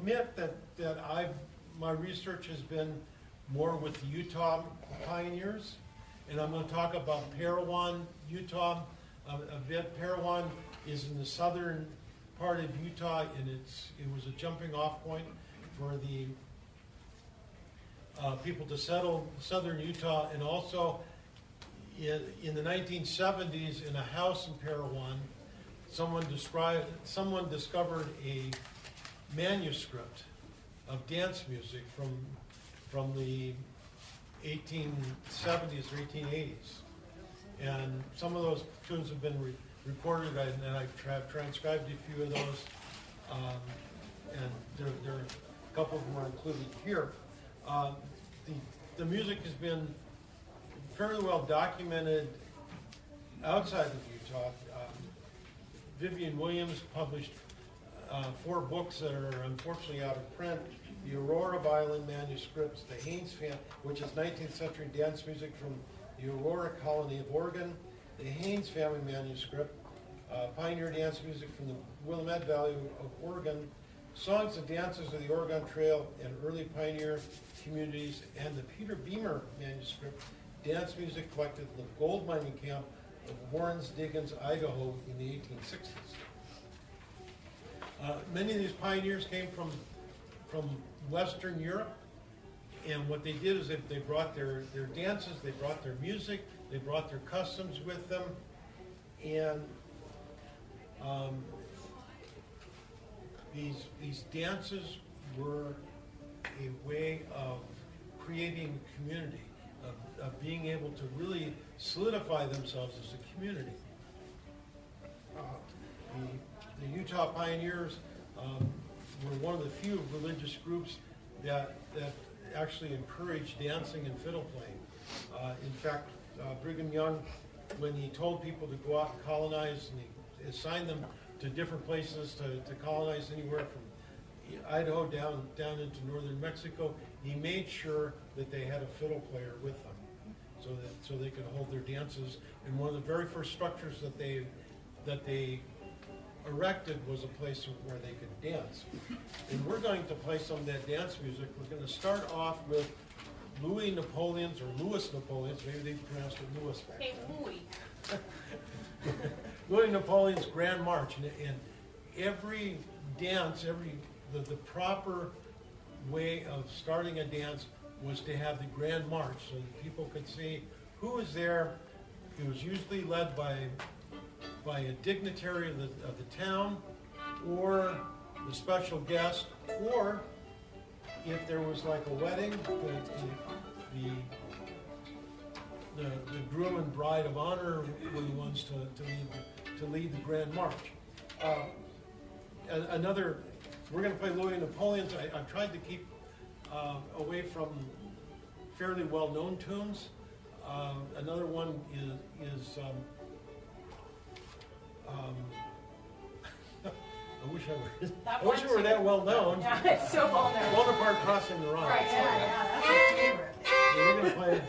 admit that my research has been more with the Utah pioneers, and I'm going to talk about Parowan, Utah a bit. Parowan is in the southern part of Utah, and it was a jumping off point for the people to settle southern Utah, and also in the 1970s in a house in Parowan, someone discovered a manuscript of dance music from the 1870s or 1880s, and some of those tunes have been recorded, and I've transcribed a few of those, and there are a couple of them are included here. The music has been fairly well documented outside of Utah. Vivian Williams published 4 books that are unfortunately out of print. The Aurora Violin Manuscripts, the Haynes Family, which is 19th century dance music from the Aurora Colony of Oregon, the Haynes Family Manuscript, Pioneer Dance Music from the Willamette Valley of Oregon, Songs and Dances of the Oregon Trail and Early Pioneer Communities, and the Peter Beamer Manuscript, Dance Music collected in the gold mining camp of Warrens Diggins, Idaho in the 1860s. Many of these pioneers came from Western Europe, and what they did is they brought their dances, they brought their music, they brought their customs with them, and these dances were a way of creating community, of being able to really solidify themselves as a community. The Utah Pioneers were one of the few religious groups that actually encouraged dancing and fiddle playing. In fact, Brigham Young, when he told people to go out and colonize, and he assigned them to different places to colonize anywhere from Idaho down into northern Mexico, he made sure that they had a fiddle player with them, so they could hold their dances. And one of the very first structures that they erected was a place where they could dance. And we're going to play some of that dance music. We're going to start off with Louis Napoleon's, or Louis Napoleon's, maybe they pronounced it Louis back then. Hey, Louis. Louis Napoleon's Grand March, and every dance, the proper way of starting a dance was to have the Grand March, so that people could see who was there. It was usually led by a dignitary of the town, or the special guest, or if there was like a wedding, the groom and bride of honor were the ones to lead the Grand March. We're going to play Louis Napoleon's. I've tried to keep away from fairly well-known tunes. Another one is I wish it were that well known. Yeah, it's so well known. Bonaparte Crossing the Rhine. Right, Yeah, that's my favorite. We're going to play.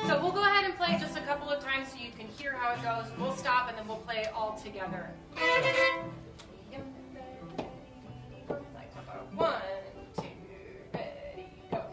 So we'll go ahead and play just a couple of times so you can hear how it goes. We'll stop and then we'll play it all together. One, two, ready, go.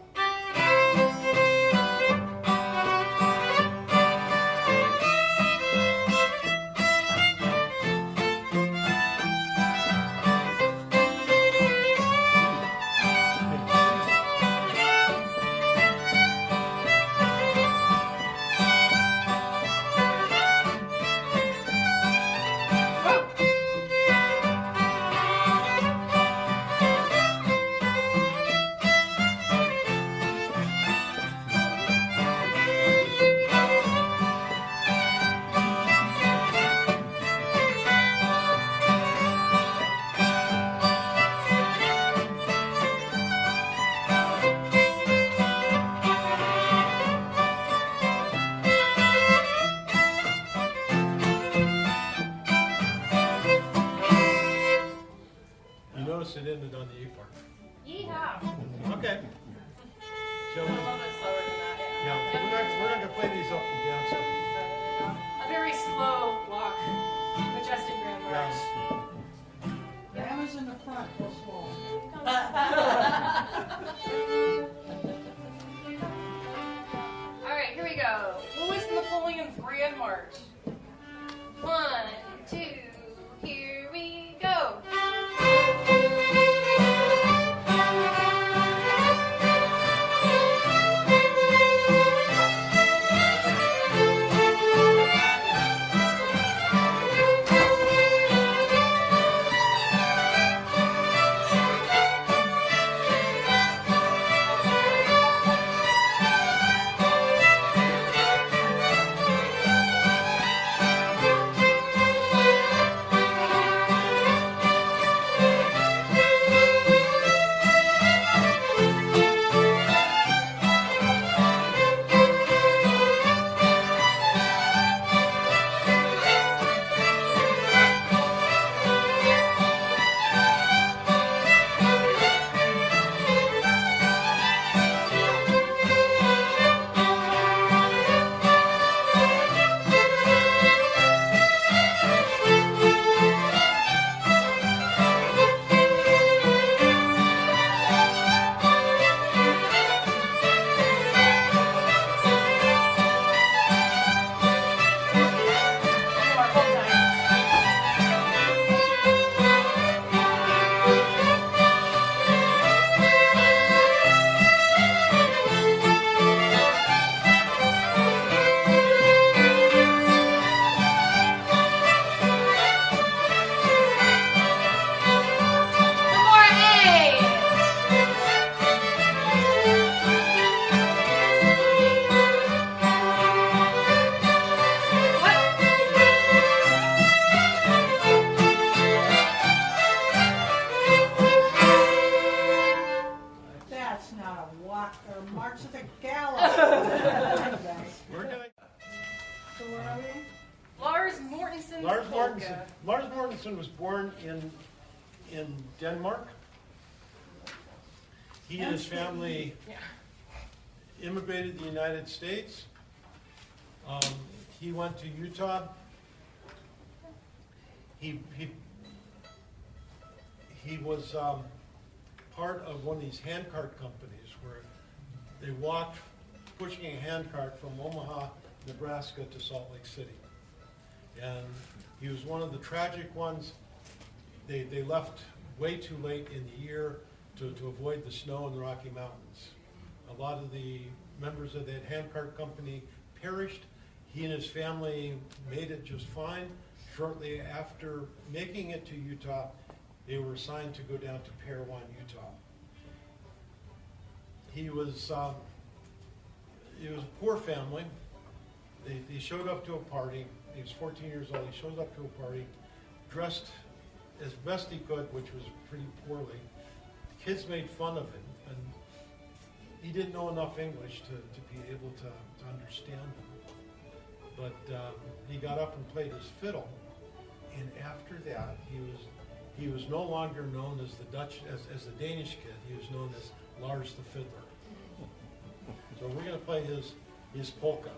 It ended on the E part. Yeehaw. Okay. Shall we? A little bit slower than that, Yeah, we're not going to play these up and down. So. A very slow walk. Majestic Grand March. Grandma's in the front, go slow. Come on. March. 1, 2, here we go. March of the Galop. We're gonna, So where are we? Lars Mortensen's Lars Polka. Mortensen. Lars Mortensen was born in Denmark. He and his family Yeah. immigrated to the United States. He went to Utah. He was part of one of these handcart companies where they walked pushing a handcart from Omaha, Nebraska to Salt Lake City. And he was one of the tragic ones. They left way too late in the year to avoid the snow in the Rocky Mountains. A lot of the members of that handcart company perished. He and his family made it just fine. Shortly after making it to Utah, they were assigned to go down to Parowan, Utah. It was a poor family. They showed up to a party. He was 14 years old. He showed up to a party, dressed as best he could, which was pretty poorly. Kids made fun of him, and he didn't know enough English to be able to understand them. But he got up and played his fiddle, and after that, he was no longer known as the Danish kid. He was known as Lars the Fiddler. So we're going to play his polka.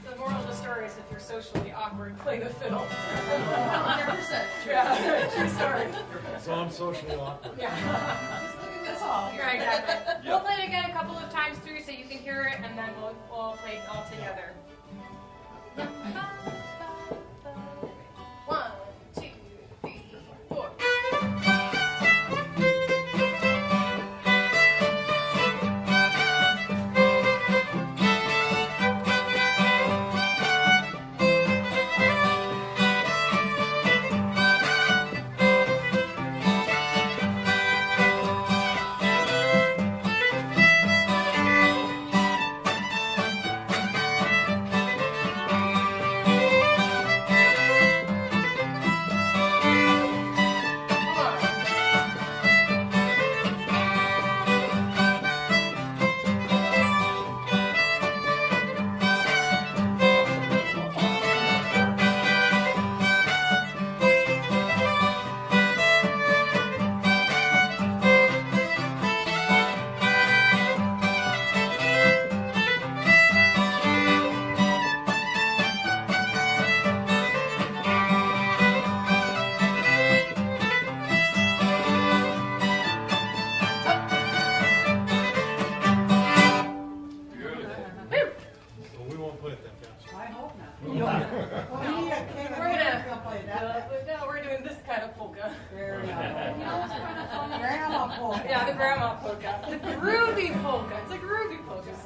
The moral of the story is if you're socially awkward, play the fiddle. 100%. Yeah, true story. So I'm socially awkward. Yeah. Just look at this all. Right, exactly. We'll play it again a couple of times through so you can hear it, and then we'll play it all together. 1, 2, 3, 4. grandma polka. The groovy polka. It's a groovy polka. It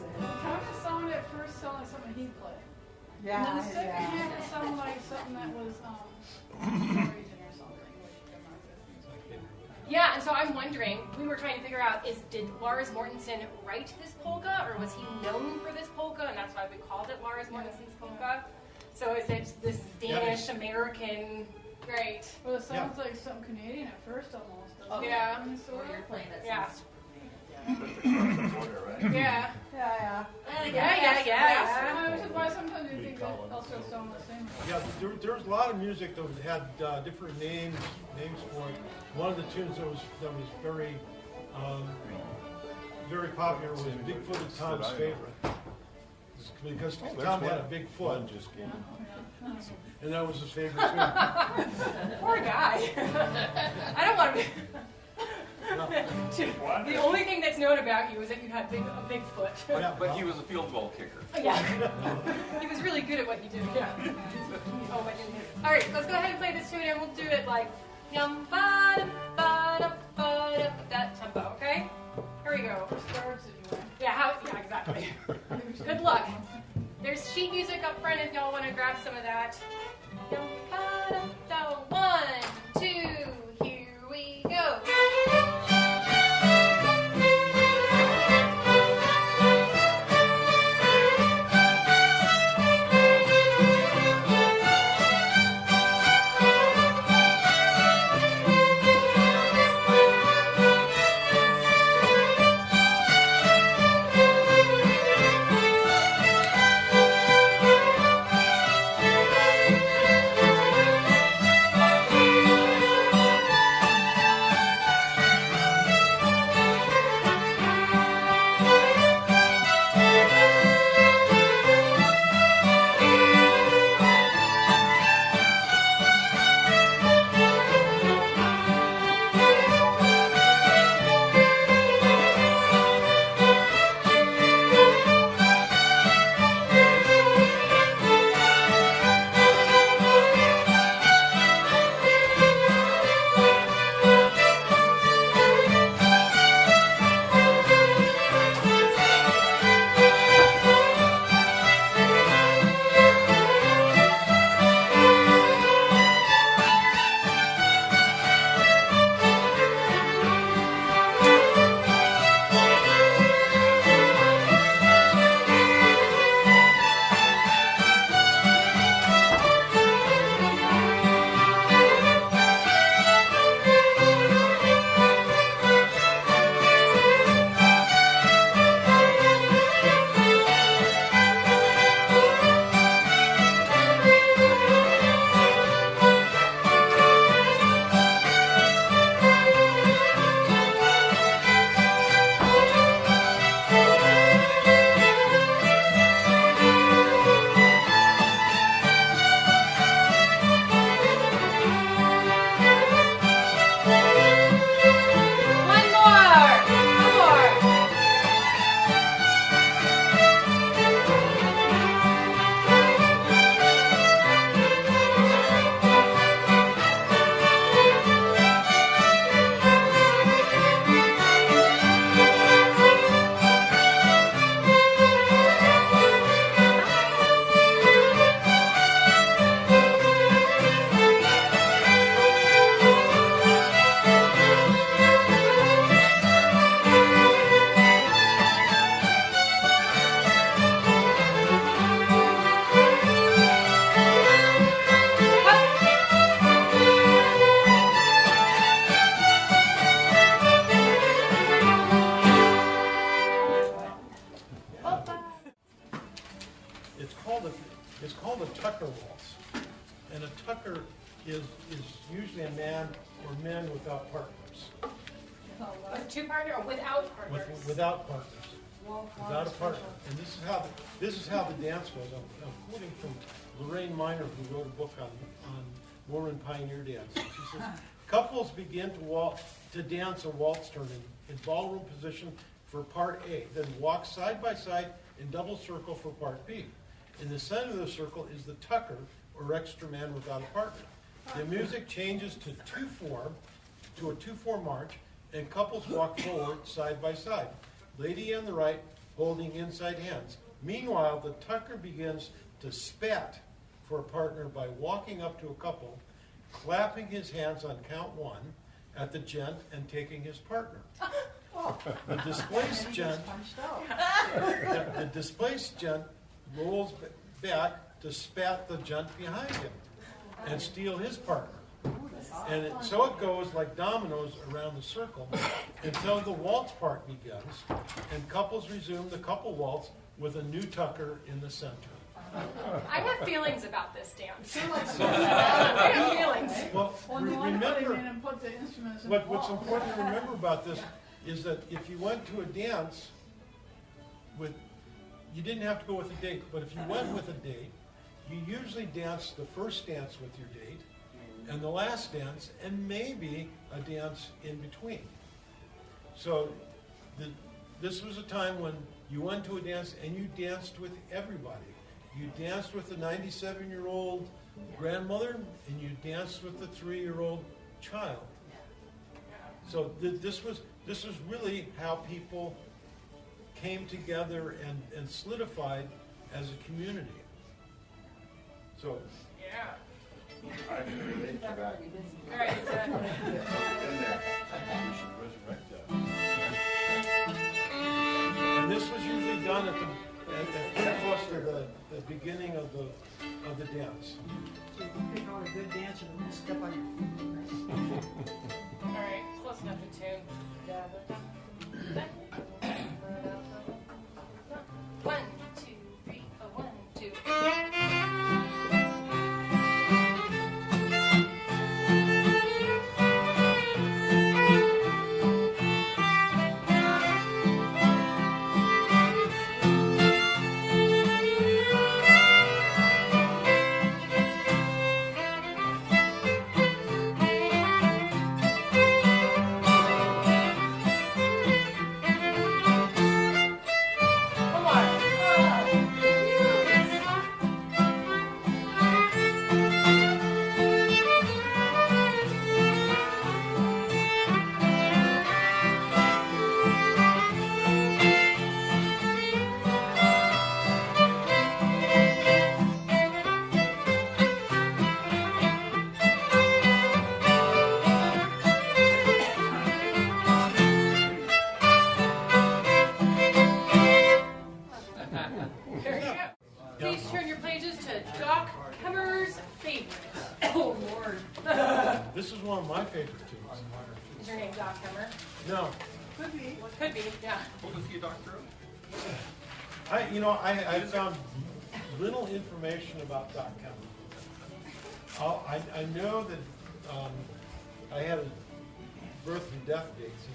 kind of sounded at first sounded like something he'd play. Yeah, And then the second yeah. half it sounded like something that was Norwegian or something, which I'm not good. Yeah, and so I'm wondering, we were trying to figure out, did Lars Mortensen write this polka, or was he known for this polka, and that's why we called it Lars Mortensen's polka? So is it this Danish-American, great. Well, it sounds like something Canadian at first almost. doesn't it? Yeah. Kind of, sort of. You're playing that. Yeah. Yeah. Yeah. Yeah. Yeah. Which is why sometimes you think that also sound the same. Yeah, there's a lot of music that had different names for it. One of the tunes that was very very popular was Bigfooted Tom's Favorite, because Tom had a big foot, and that was his favorite tune. Poor guy. I don't want to be... The only thing that's known about you is that you had a big foot. Yeah, But he was a field goal kicker. Yeah. He was really good at what he did, yeah. Oh my goodness. All right, let's go ahead and play this tune, and we'll do it like yum ba dum ba dum ba dum, that tempo, okay? Here we go. Starts if you want. Yeah, exactly. Good luck. There's sheet music up front if y'all want to grab some of that. Yum ba dum da, 1, 2, here we go. It's called a tucker waltz, and a tucker is usually a man or men without partners. With two partner or without partners? Without partners. Without a partner. And this is how the dance goes. I'm quoting from Lorraine Miner, who wrote a book on Western Pioneer dance. She says, couples begin to dance a waltz turn in ballroom position for part A, then walk side by side in double circle for part B. In the center of the circle is the tucker, or extra man without a partner. The music changes to a 2/4 march, and couples walk forward side by side. Lady on the right holding inside hands. Meanwhile, the tucker begins to spat for a partner by walking up to a couple, clapping his hands on count one at the gent and taking his partner. The displaced gent, the displaced gent rolls back to spat the gent behind him and steal his partner. And so it goes like dominoes around the circle until the waltz part begins and couples resume the couple waltz with a new tucker in the center. I have feelings about this dance. I have feelings. Well, Well, you want to put him in remember, and put the instruments in the what's wall. important to remember about this is that if you went to a dance with, you didn't have to go with a date, but if you went with a date, you usually dance the first dance with your date and the last dance and maybe a dance in between. So this was a time when you went to a dance and you danced with everybody. You danced with the 97-year-old grandmother and you danced with the 3-year-old child. So this was really how people came together and solidified as a community. So Yeah. I can relate to that. All right. Been there. We should resurrect that. and this was usually done at pretty close to the beginning of the dance. So you can pick out a good dancer and then step on your feet. All right. Close enough to tune. 1, 2, 3, 1, 2. One more. There you go. Please turn your pages to Doc Kemmerer's favorite. Oh, Lord. This is one of my favorite tunes. Is your name Doc Kemmerer? No, Could be. Could be, yeah. What was he a doctor of? I found little information about Doc Kemmerer. I know that I had his birth and death dates.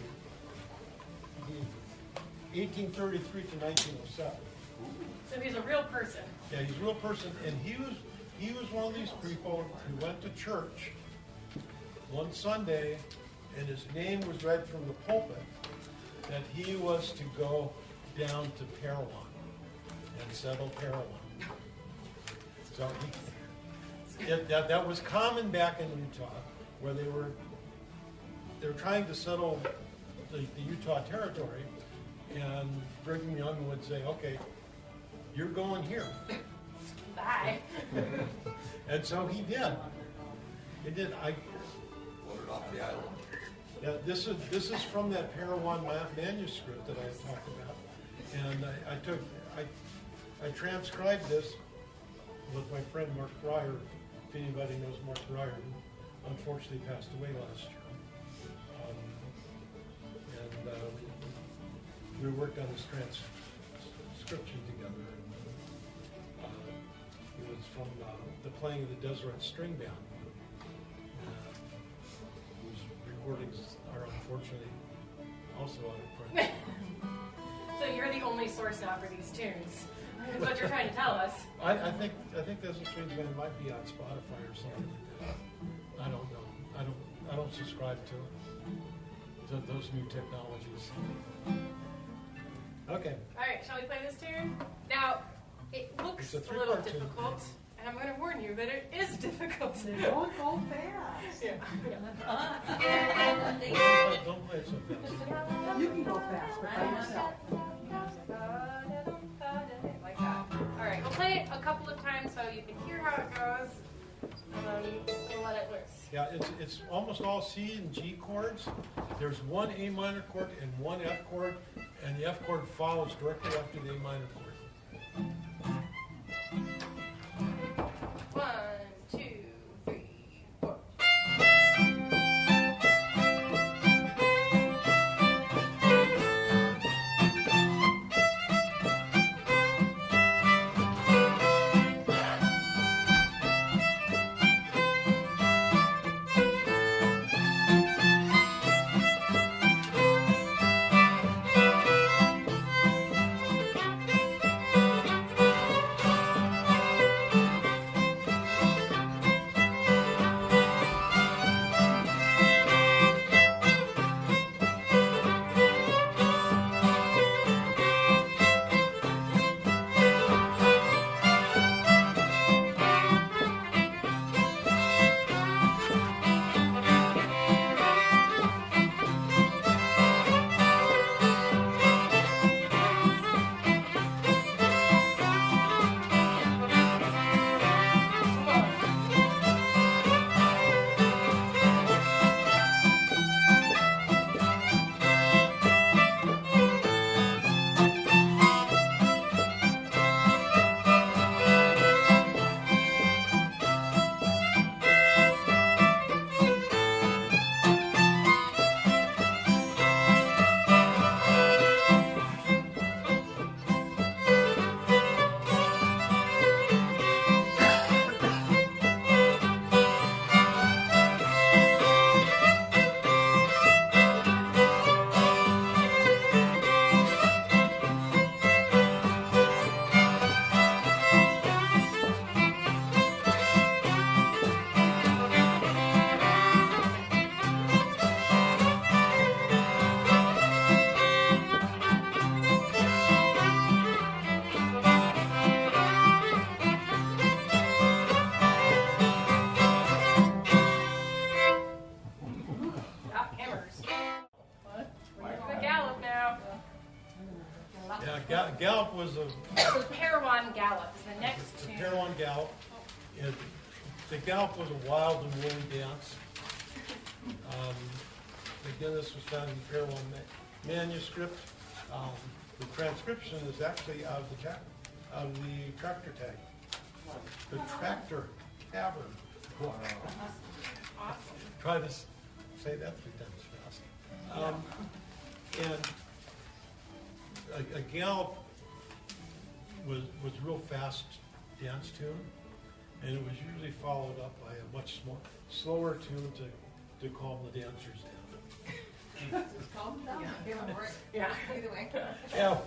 He 1833 to 1907. So he's a real person. Yeah, he's a real person, and he was one of these people who went to church one Sunday, and his name was read from the pulpit that he was to go down to Parowan and settle Parowan. So that was common back in Utah, where they were trying to settle the Utah territory, and Brigham Young would say, "Okay, you're going here." Bye. And so he did. He did. Floated off the island. Yeah, this is from that Parowan manuscript that I talked about, and I transcribed this with my friend Mark Breyer. If anybody knows Mark Breyer, who unfortunately passed away last year, we worked on this transcription together. It was from the playing of the Deseret String Band. Whose recordings are unfortunately also out of print. So you're the only source now for these tunes. Is what you're trying to tell us. I think those String Band might be on Spotify or something like that. I don't know. I don't subscribe to those new technologies. Okay. All right, shall we play this tune? Now, it looks It's a a little three-part tune. difficult, And I'm going to warn you that it is difficult. They don't go fast. Yeah. Don't play it so fast. You can go fast, but by yourself. Like that. All right, we'll play it a couple of times so you can hear how it goes, and then we'll let it loose. Yeah, it's almost all C and G chords. There's one A minor chord and one F chord, and the F chord follows directly after the A minor chord. 1, 2, 3, 4. Galop was a So Parowan Galop is the next tune. Parowan Galop. The Galop was a wild and woolly dance. Again, this was found in the Parowan manuscript. The transcription is actually out of the tractor tag. The Tractor Tavern book. Awesome. Try to say that 3 times fast. And a Galop was a real fast dance tune, and it was usually followed up by a much slower tune to calm the dancers down. Calm down. Yeah. Either way. Yeah.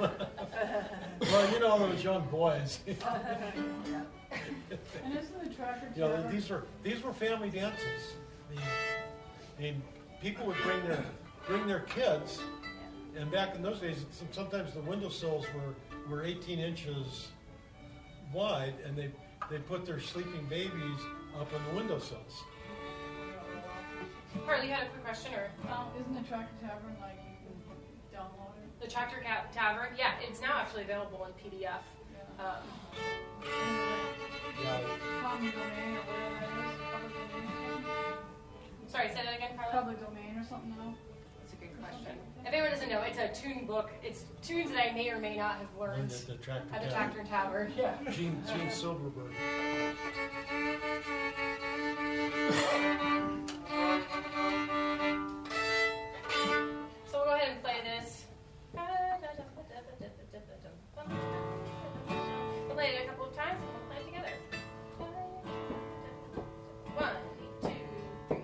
Well, you know those young boys. And isn't the tractor You know, tavern? these were family dances. I mean, people would bring their kids, and back in those days, sometimes the windowsills were 18 inches wide, and they put their sleeping babies up on the windowsills. Carly, you had a quick question, or Isn't the tractor tavern like you can download it? the Tractor Tavern? Yeah, it's now actually available in PDF. Yeah. Common domain or whatever that is, public domain. Sorry, say that again, Carly. Public domain or something now? That's a good question. If anyone doesn't know, it's a tune book. It's tunes that I may or may not have learned At the Tractor at the Tavern. Tractor Tavern. Yeah. Gene Silverberg. So we'll go ahead and play this. We'll play it a couple of times and we'll play it together. 1, 2, 3.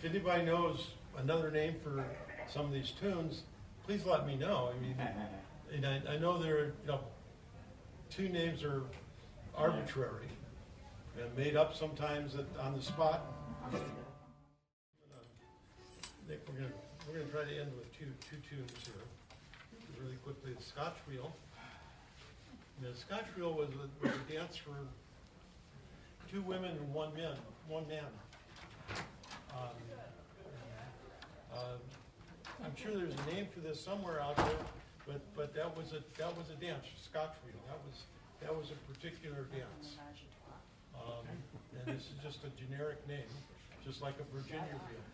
anybody knows another name for some of these tunes, please let me know. I mean, and I know there are, two names are arbitrary and made up sometimes on the spot. We're gonna try to end with two tunes here, really quickly. The Scotch Reel. The Scotch Reel was a dance for two women and one man. I'm sure there's a name for this somewhere out there, but that was a dance, Scotch Reel. That was a particular dance. And this is just a generic name, just like a Virginia Reel.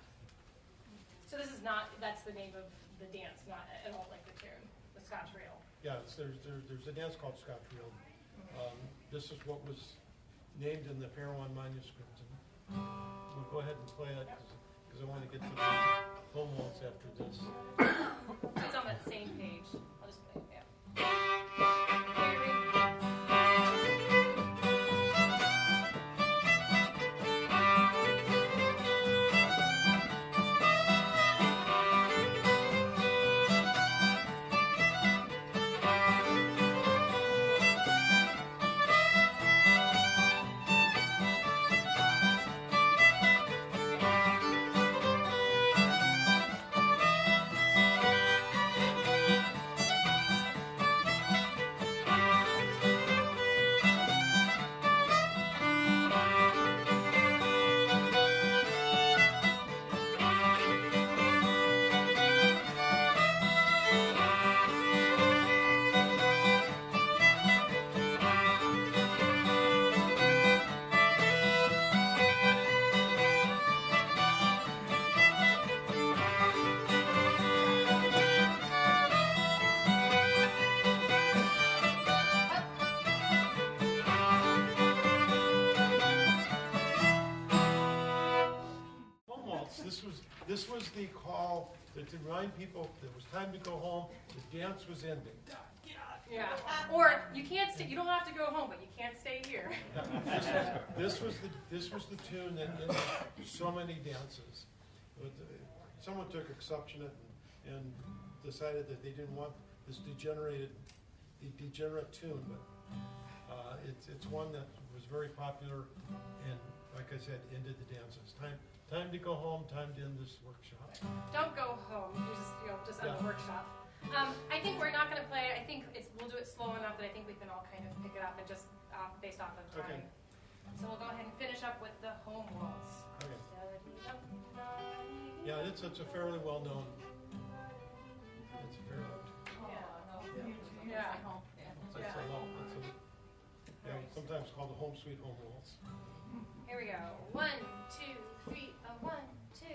So this is that's the name of the dance, not at all like the tune, the Scotch Reel. Yeah, there's a dance called Scotch Reel. This is what was named in the Parowan manuscript. And we'll go ahead and play it because I want to get to the home waltz after this. It's on that same page. I'll just play it. Yeah. This was the call to remind people that it was time to go home. The dance was ending. Yeah. Or you can't stay. You don't have to go home, but you can't stay here. This was the tune that ended so many dances. But, someone took exception and decided that they didn't want this degenerate tune, but it's one that was very popular and, like I said, ended the dances. Time to go home. Time to end this workshop. Don't go home. You just end the workshop. I think we're not going to play. I think we'll do it slow enough that I think we can all kind of pick it up and just based off of time. Okay. So we'll go ahead and finish up with the home waltz. Okay. Yeah, it's a fairly well known. It's a fairly. Yeah. Sometimes called the home sweet home waltz. Here we go. 1, 2, 3. 1, 2.